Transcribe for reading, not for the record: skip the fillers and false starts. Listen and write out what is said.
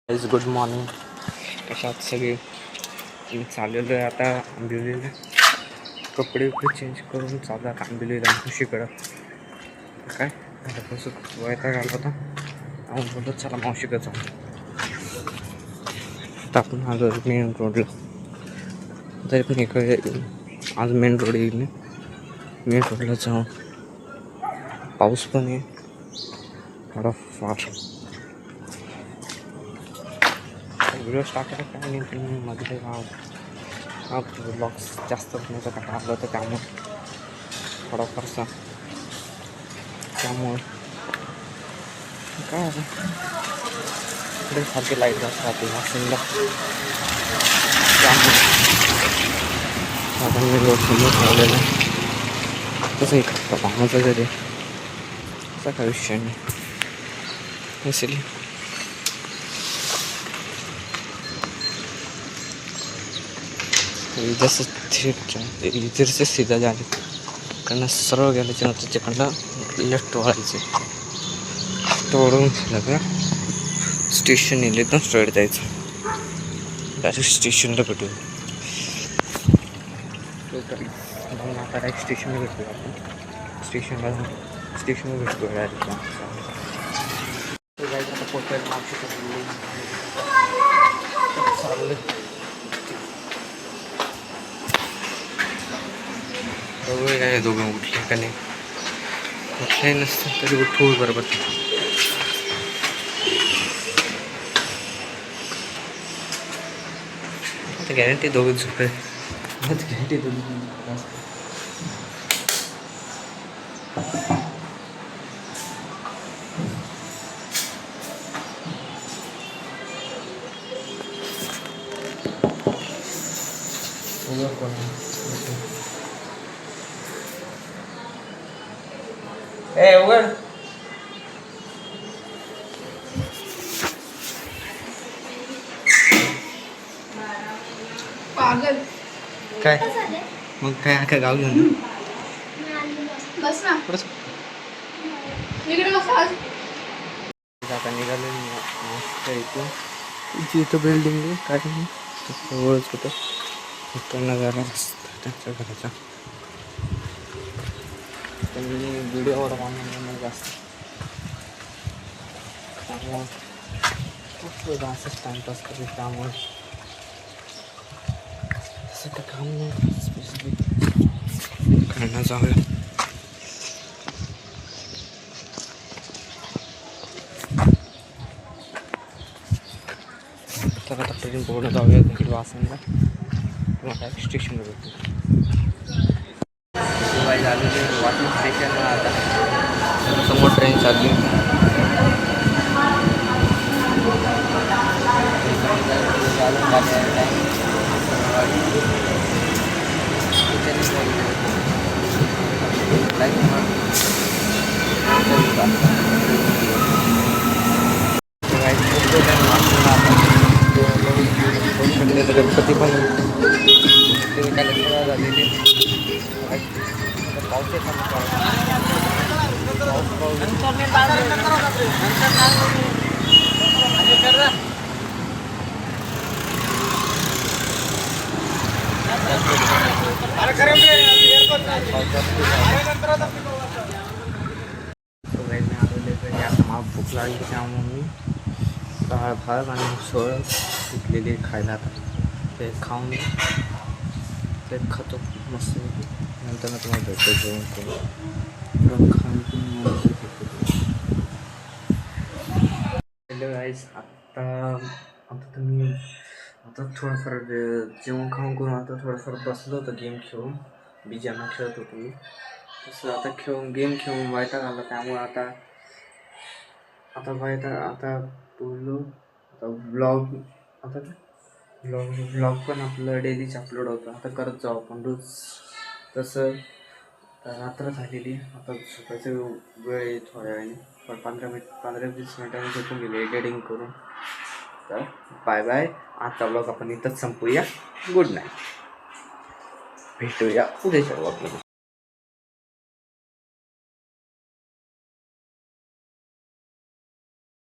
Good morning. कशात सगळे मी चाललेलो आहे आता आंबिवलीला. कपडे चेंज करून चालू आता आंबिवलीला मावशीकडं. काय घरापासून वैताग आला होता. आपण बोलतो चला मावशीकडं जाऊ. आता आपण आलो मेन रोडला. तरी पण इकडे आज मेन रोड येईल. मेन रोडला जाऊ. पाऊस पण आहे थोडा फार. व्हिडिओ स्टार्ट करायला काय नाही तुम्ही मध्ये ब्लॉग्स जास्त बनवायचा कंटाळा आला होता त्यामुळं थोडाफारसा. त्यामुळं काय आता इकडे सारखे लाईट जास्त राहते वाशिंगला. त्यामुळे आता मी रोड समोर लावलेलं आहे. तसंही कामाचं घरी असा काही विषय नाही. इसलिए इधर से सीधा जाने कारण सरळ गेल्याच्या नंतर तिकडनं लेफ्ट वळायचे. तोडून झालं स्टेशन येईल एकदम स्ट्रेट जायचं डायरेक्ट स्टेशनला भेटून. मग आता डायरेक्ट स्टेशनला भेटतो आपण. स्टेशनला भेटतो डायरेक्ट. जायचं आता पोचायला चाललं. काय दोघं उठले का नाही. उठले नसतं तरी उठू बरोबर. आता गॅरंटी दोघं झोपे. गॅरंटी दोघं उघड. काय मग काय अख्खा गाव घेऊन बस ना. आता निघाले मस्त इथून. इथं बिल्डिंग आहे काय नाही जवळच होतं. त्यांना जरा त्यांच्या घराचा त्यांनी व्हिडिओवर बनवलं जास्त. त्यामुळं खूप असंच टाइमपास करते. त्यामुळे तसं काही काम नाही स्पेसिफिक करणं जाऊया. तर आता ट्रेन पूर्ण जाऊया तिकडे वासनला किंवा डायरेक्ट स्टेशनवर भेटतो. झालेले वासन स्टेशनला आता समोर ट्रेन चालली. गणपती पण झालेली. मला भूक लागली त्यामुळे मी डाळ भात आणि उसळ घेतलेली खायला. आता ते खाऊन ते खातो मस्त. नंतर तुम्हाला भेटतो जेवण करून खाऊन हॅलो गाईस. आता तुम्ही आता थोडंफार जेवण खाऊन करून आता थोडंफार बसलो होतं गेम खेळून. बीजामा खेळत होतो मी. तसं आता गेम खेळून वैताग आला. त्यामुळे आता बोललो आता ब्लॉग पण आपलं डेलीच अपलोड होतं. आता करत जाऊ आपण रोज. तसं रात्र झालेली. आता झोपायचं वेळ आहे थोड्या वेळाने. 15-20 मिनिटांनी झोपून गेले एडिटिंग करून. तर बाय बाय. आजचा ब्लॉग आपण इथंच संपूया. Good night. भेटूया उद्याच्या ब्लॉगमध्ये.